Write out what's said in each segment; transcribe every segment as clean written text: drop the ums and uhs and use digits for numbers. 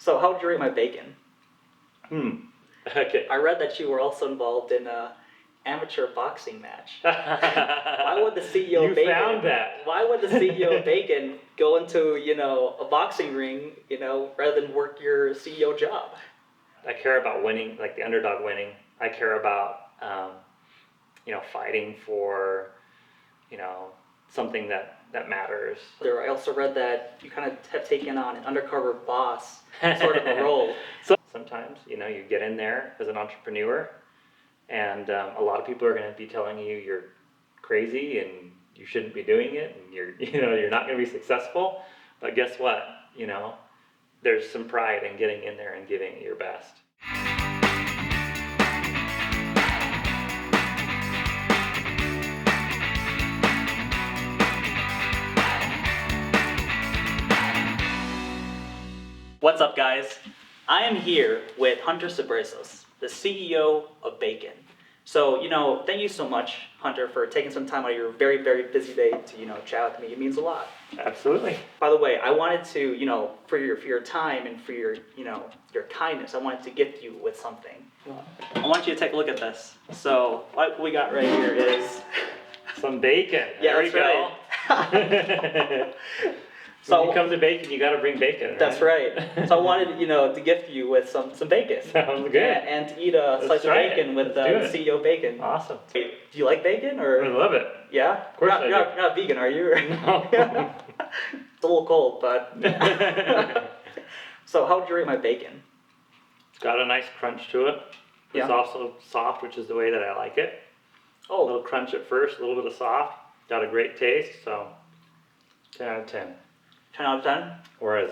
So how would you rate my bacon? Okay. I read that you were also involved in a amateur boxing match. Why would the CEO of Bacon? You found that. Why would the CEO of Bacon go into a boxing ring, rather than work your CEO job? I care about winning, like the underdog winning. I care about fighting for something that matters. I also read that you kind of have taken on an undercover boss sort of a role. So sometimes you get in there as an entrepreneur, and a lot of people are going to be telling you you're crazy and you shouldn't be doing it, and you're not going to be successful. But guess what? There's some pride in getting in there and giving it your best. What's up, guys? I am here with Hunter Sebresos, the CEO of Bacon. So, thank you so much, Hunter, for taking some time out of your very, very busy day to, chat with me. It means a lot. Absolutely. By the way, I wanted to, for your time and for your kindness, I wanted to gift you with something. I want you to take a look at this. So, what we got right here is some bacon. Yeah, there we go. Right. So when you come to bacon, you got to bring bacon. Right? That's right. So I wanted, to gift you with some bacon. Sounds good. And to eat a slice of bacon with the CEO of Bacon. Awesome. Wait, do you like bacon or? I love it. Yeah. Of course I do. You're not vegan, are you? No. It's a little cold, but. So how would you rate my bacon? It's got a nice crunch to it. It's also soft, which is the way that I like it. Oh. A little crunch at first, a little bit of soft. Got a great taste, so 10 out of 10. 10 out of 10? Whereas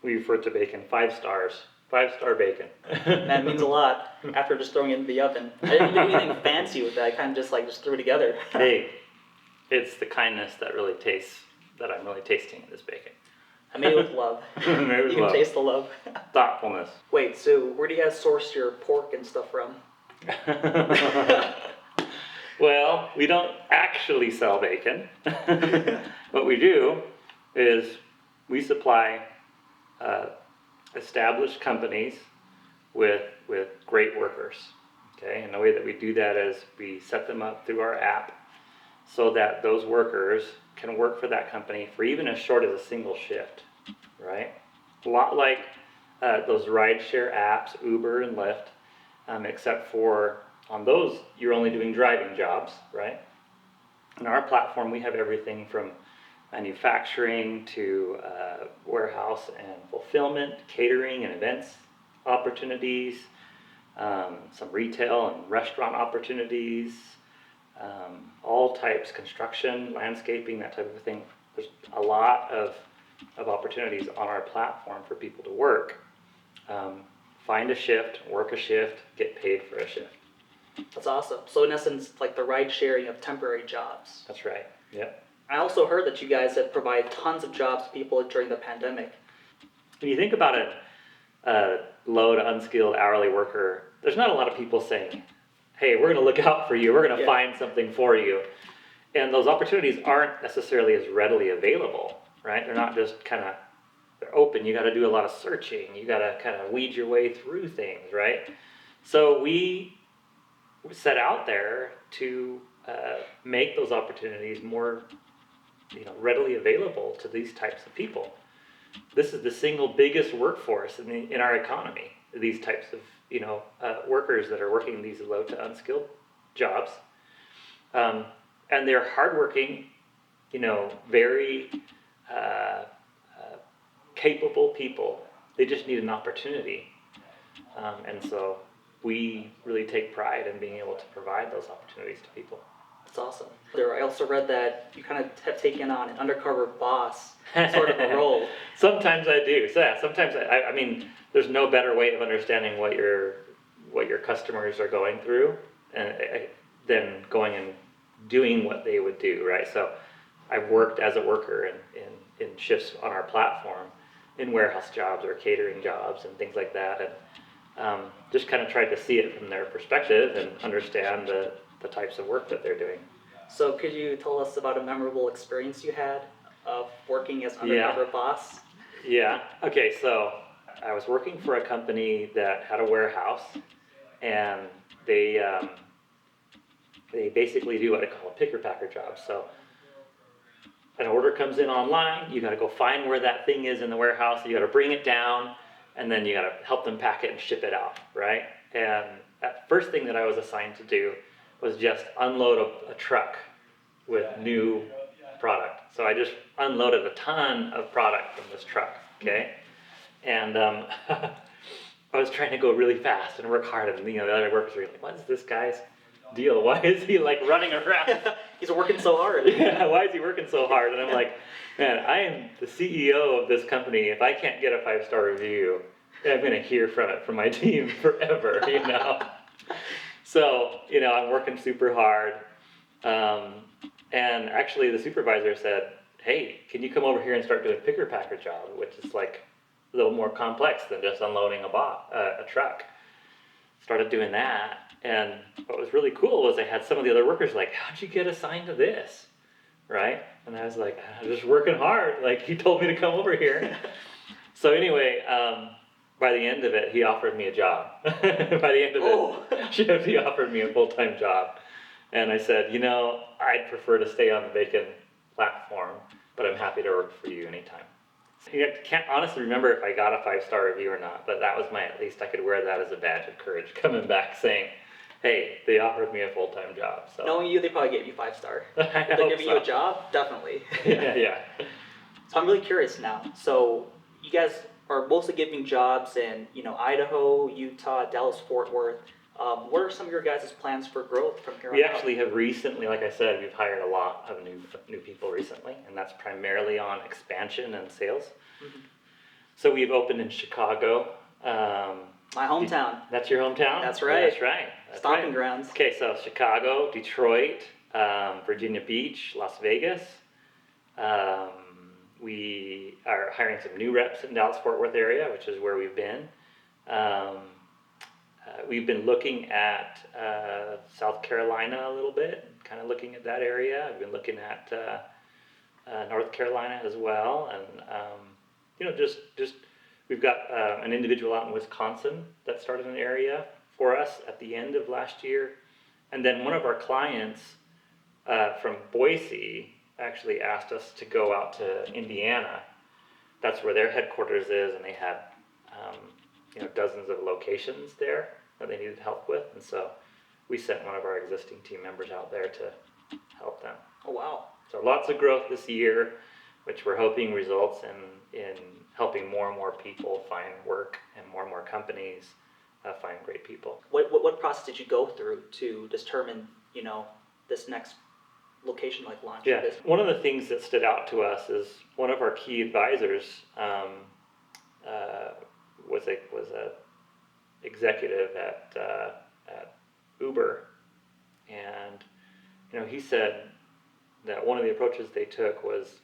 we refer to bacon 5 stars. 5-star bacon. That means a lot after just throwing it in the oven. I didn't do anything fancy with that. I kind of just threw it together. Hey, it's the kindness that I'm really tasting in this bacon. I made it with love. Made with you can love. taste the love. Thoughtfulness. Wait, so where do you guys source your pork and stuff from? Well, we don't actually sell bacon. What we do is we supply established companies with great workers. Okay, and the way that we do that is we set them up through our app so that those workers can work for that company for even as short as a single shift, right? A lot like those rideshare apps, Uber and Lyft, except for on those, you're only doing driving jobs, right? On our platform, we have everything from manufacturing to warehouse and fulfillment, catering and events opportunities, some retail and restaurant opportunities, all types, construction, landscaping, that type of thing. There's a lot of opportunities on our platform for people to work. Find a shift, work a shift, get paid for a shift. That's awesome. So in essence, like the ride sharing of temporary jobs. That's right. Yep. I also heard that you guys have provided tons of jobs to people during the pandemic. When you think about a low to unskilled hourly worker, there's not a lot of people saying, hey, we're going to look out for you. We're going to find something for you. And those opportunities aren't necessarily as readily available, right? They're not just they're open. You got to do a lot of searching. You got to kind of weed your way through things, right? So we set out there to make those opportunities more readily available to these types of people. This is the single biggest workforce in our economy, these types of workers that are working these low to unskilled jobs. And they're hardworking, very capable people. They just need an opportunity. And so we really take pride in being able to provide those opportunities to people. That's awesome. I also read that you kind of have taken on an undercover boss sort of a role. Sometimes I do. So yeah, sometimes I mean, there's no better way of understanding what your customers are going through than going and doing what they would do, right? So I've worked as a worker in shifts on our platform in warehouse jobs or catering jobs and things like that, and just kind of tried to see it from their perspective and understand the types of work that they're doing. So could you tell us about a memorable experience you had of working as undercover boss? Yeah. Okay, so I was working for a company that had a warehouse, and they basically do what I call a picker-packer job. So an order comes in online, you gotta go find where that thing is in the warehouse, you gotta bring it down, and then you gotta help them pack it and ship it out, right? And that first thing that I was assigned to do was just unload a truck with new product. So I just unloaded a ton of product from this truck, okay? And I was trying to go really fast and work hard, and the other workers were like, what is this guy's deal? Why is he like running around? He's working so hard. Yeah, why is he working so hard? And I'm like, man, I am the CEO of this company. If I can't get a 5-star review, I'm gonna hear from it from my team forever, So, I'm working super hard. And actually the supervisor said, hey, can you come over here and start doing picker-packer job, which is like a little more complex than just unloading a truck. Started doing that. And what was really cool was I had some of the other workers like, how'd you get assigned to this? Right? And I was like, I'm just working hard. Like, he told me to come over here. So anyway, by the end of it, he offered me a job. By the end of the shift, he offered me a full-time job. And I said, I'd prefer to stay on the Bacon platform, but I'm happy to work for you anytime. I can't honestly remember if I got a 5-star review or not, but that was at least I could wear that as a badge of courage coming back saying, hey, they offered me a full-time job. So. Knowing you, they probably gave you 5-star. If they're giving you a job, definitely. Yeah. So I'm really curious now. So you guys are mostly giving jobs in, Idaho, Utah, Dallas, Fort Worth. What are some of your guys' plans for growth from here on out? We actually have recently, like I said, we've hired a lot of new people recently, and that's primarily on expansion and sales. Mm-hmm. So we've opened in Chicago. My hometown. That's your hometown? That's right. That's right. Stomping grounds. Okay, so Chicago, Detroit, Virginia Beach, Las Vegas. We are hiring some new reps in Dallas-Fort Worth area, which is where we've been. We've been looking at South Carolina a little bit, kind of looking at that area. I've been looking at North Carolina as well, and just we've got an individual out in Wisconsin that started an area for us at the end of last year, and then one of our clients from Boise actually asked us to go out to Indiana. That's where their headquarters is, and they had dozens of locations there that they needed help with, and so we sent one of our existing team members out there to help them. Oh wow. So lots of growth this year, which we're hoping results in helping more and more people find work and more companies find great people. What process did you go through to determine, this next location like launch? Yeah, one of the things that stood out to us is one of our key advisors was a executive at Uber, and he said that one of the approaches they took was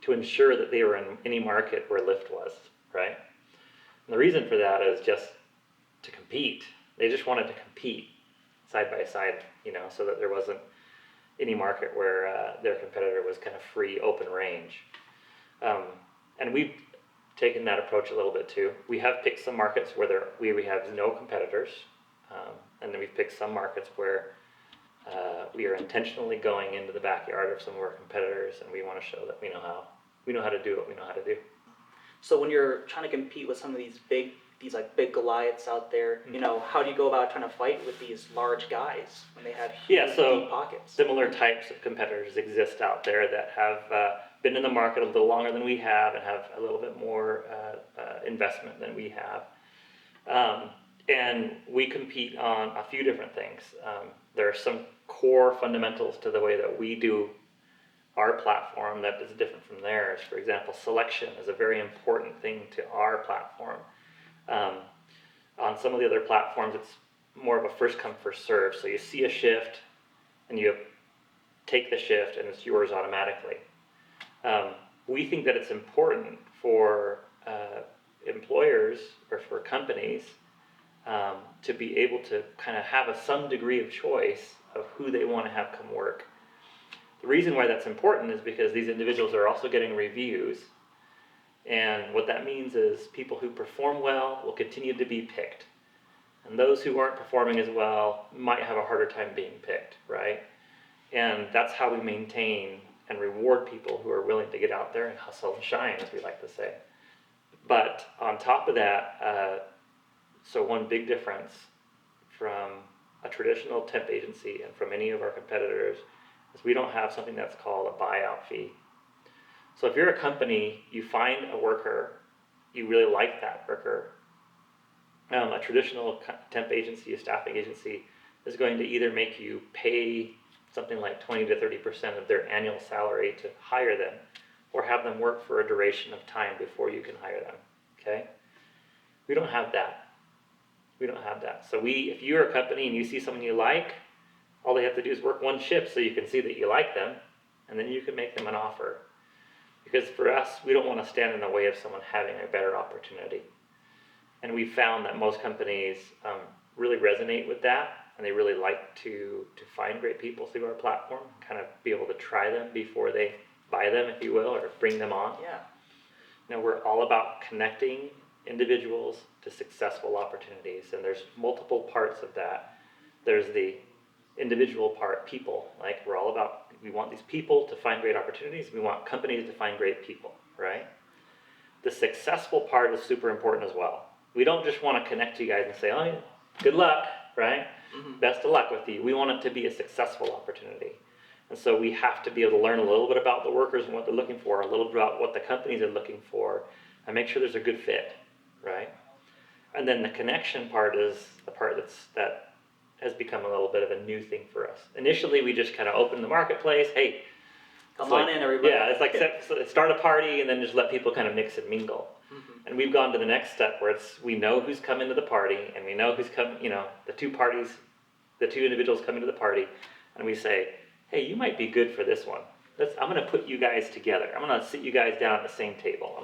to ensure that they were in any market where Lyft was, right? And the reason for that is just to compete. They just wanted to compete side by side, so that there wasn't any market where their competitor was kind of free, open range. And we've taken that approach a little bit too. We have picked some markets where we have no competitors, and then we've picked some markets where we are intentionally going into the backyard of some of our competitors, and we want to show that we know how to do what we know how to do. So when you're trying to compete with some of these big Goliaths out there, how do you go about trying to fight with these large guys when they have huge deep pockets? Similar types of competitors exist out there that have been in the market a little longer than we have and have a little bit more investment than we have. And we compete on a few different things. There are some core fundamentals to the way that we do our platform that is different from theirs. For example, selection is a very important thing to our platform. On some of the other platforms, it's more of a first come, first serve. So you see a shift and you take the shift and it's yours automatically. We think that it's important for employers or for companies to be able to kind of have some degree of choice of who they want to have come work. The reason why that's important is because these individuals are also getting reviews And what that means is people who perform well will continue to be picked. And those who aren't performing as well might have a harder time being picked, right? And that's how we maintain and reward people who are willing to get out there and hustle and shine, as we like to say. But on top of that, so one big difference from a traditional temp agency and from any of our competitors is we don't have something that's called a buyout fee. So if you're a company, you find a worker, you really like that worker, a traditional temp agency, a staffing agency, is going to either make you pay something like 20 to 30% of their annual salary to hire them, or have them work for a duration of time before you can hire them, okay? We don't have that. We don't have that. So if you're a company and you see someone you like, all they have to do is work one shift so you can see that you like them, and then you can make them an offer. Because for us, we don't want to stand in the way of someone having a better opportunity. And we found that most companies really resonate with that, and they really like to find great people through our platform, kind of be able to try them before they buy them, if you will, or bring them on. Yeah. You know, we're all about connecting individuals to successful opportunities, and there's multiple parts of that. There's the individual part, people. Like, we're all about, we want these people to find great opportunities. We want companies to find great people, right? The successful part is super important as well. We don't just want to connect to you guys and say, oh, good luck, right? Mm-hmm. Best of luck with you. We want it to be a successful opportunity. And so we have to be able to learn a little bit about the workers and what they're looking for, a little bit about what the companies are looking for, and make sure there's a good fit, right? And then the connection part is the part that has become a little bit of a new thing for us. Initially, we just kind of opened the marketplace. Hey, Come on in, everybody. Yeah, it's like start a party and then just let people kind of mix and mingle. Mm-hmm. And we've gone to the next step where we know who's coming to the party, and we know who's come. You know, the two individuals coming to the party, and we say, hey, you might be good for this one. I'm going to put you guys together. I'm going to sit you guys down at the same table.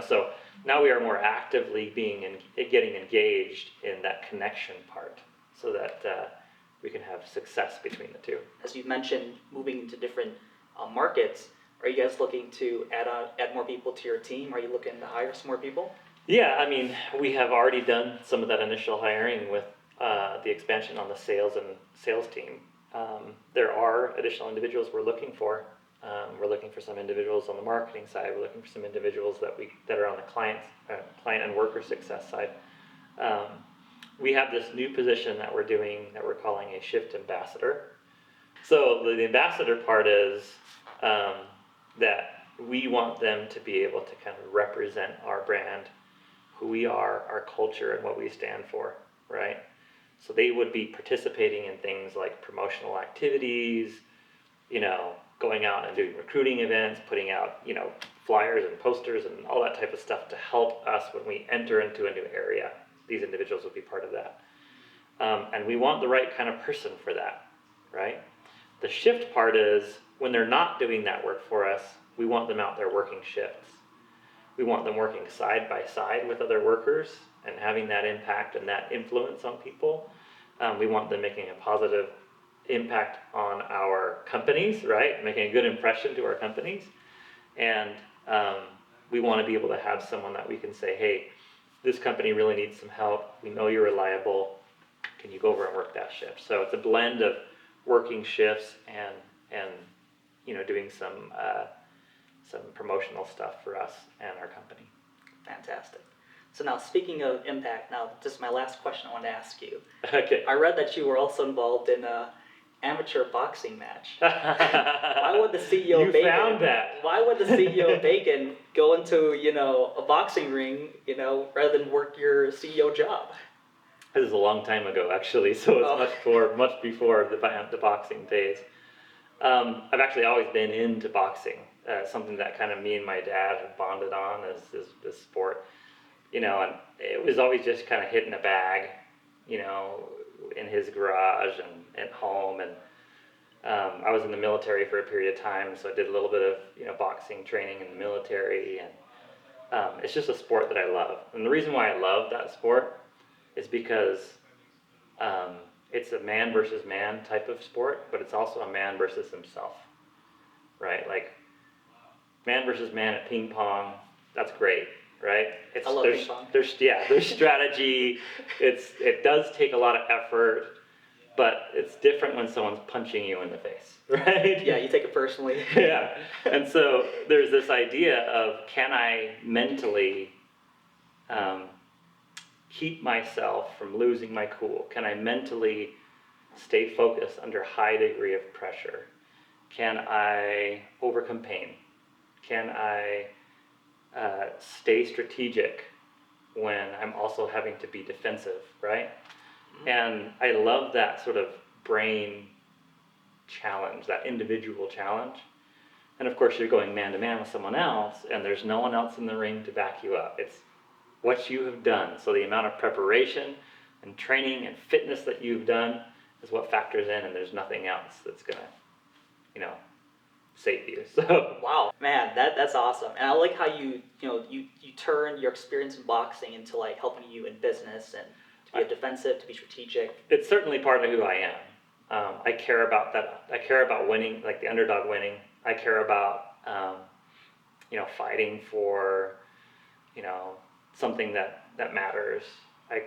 So now we are more actively getting engaged in that connection part, so that we can have success between the two. As you mentioned, moving into different markets, are you guys looking to add more people to your team? Are you looking to hire some more people? Yeah, I mean, we have already done some of that initial hiring with the expansion on the sales team. There are additional individuals we're looking for. We're looking for some individuals on the marketing side. We're looking for some individuals that are on the client and worker success side. We have this new position that we're doing that we're calling a shift ambassador. So the ambassador part is that we want them to be able to kind of represent our brand, who we are, our culture, and what we stand for, right? So they would be participating in things like promotional activities, going out and doing recruiting events, putting out, flyers and posters and all that type of stuff to help us when we enter into a new area. These individuals will be part of that. And we want the right kind of person for that, right? The shift part is when they're not doing that work for us, we want them out there working shifts. We want them working side by side with other workers and having that impact and that influence on people. We want them making a positive impact on our companies, right? Making a good impression to our companies. And we want to be able to have someone that we can say, hey, this company really needs some help. We know you're reliable. Can you go over and work that shift? So it's a blend of working shifts and doing some promotional stuff for us and our company. Fantastic. So now, speaking of impact, this is my last question I want to ask you. Okay. I read that you were also involved in an amateur boxing match. Why would the CEO of Bacon? You found that. Why would the CEO of Bacon go into a boxing ring, rather than work your CEO job? This is a long time ago, actually, so it's much before the boxing days. I've actually always been into boxing. Something that kind of me and my dad have bonded on is this sport. And it was always just kind of hitting a bag, in his garage and at home. And I was in the military for a period of time, so I did a little bit of boxing training in the military. And it's just a sport that I love. And the reason why I love that sport is because it's a man versus man type of sport, but it's also a man versus himself, right? Like man versus man at ping pong, that's great, right? I love ping pong. There's strategy. It does take a lot of effort, but it's different when someone's punching you in the face, right? Yeah, you take it personally. Yeah. And so there's this idea of, can I mentally keep myself from losing my cool? Can I mentally stay focused under a high degree of pressure? Can I overcome pain? Can I stay strategic when I'm also having to be defensive, right? And I love that sort of brain challenge, that individual challenge. And of course, you're going man to man with someone else, and there's no one else in the ring to back you up. It's what you have done. So the amount of preparation and training and fitness that you've done is what factors in, and there's nothing else that's gonna, save you. So Wow, man, that's awesome. And I like how you turn your experience in boxing into like helping you in business and to be defensive, to be strategic. it's certainly part of who I am. I care about that. I care about winning, like the underdog winning. I care about, fighting for, something that matters. I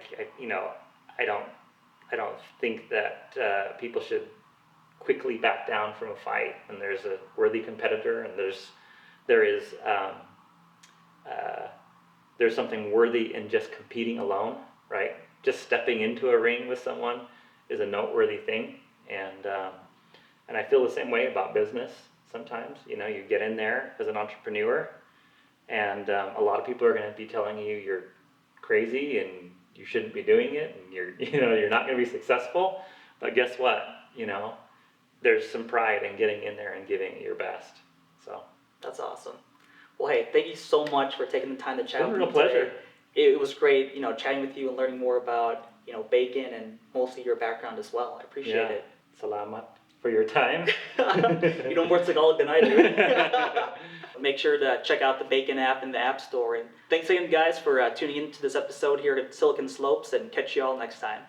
don't think that people should quickly back down from a fight when there's a worthy competitor, and there's something worthy in just competing alone, right? Just stepping into a ring with someone is a noteworthy thing, and I feel the same way about business sometimes. You get in there as an entrepreneur, and a lot of people are going to be telling you you're crazy and you shouldn't be doing it, and you're not going to be successful. But guess what? There's some pride in getting in there and giving it your best. So That's awesome. Well, hey, thank you so much for taking the time to chat It's with a me real pleasure. today. It was great, chatting with you and learning more about, bacon and mostly your background as well. I appreciate it. Salamat for your time. You don't work Tagalog than I do. Make sure to check out the Bacon app in the App Store. And thanks again, guys, for tuning in to this episode here at Silicon Slopes, and catch you all next time.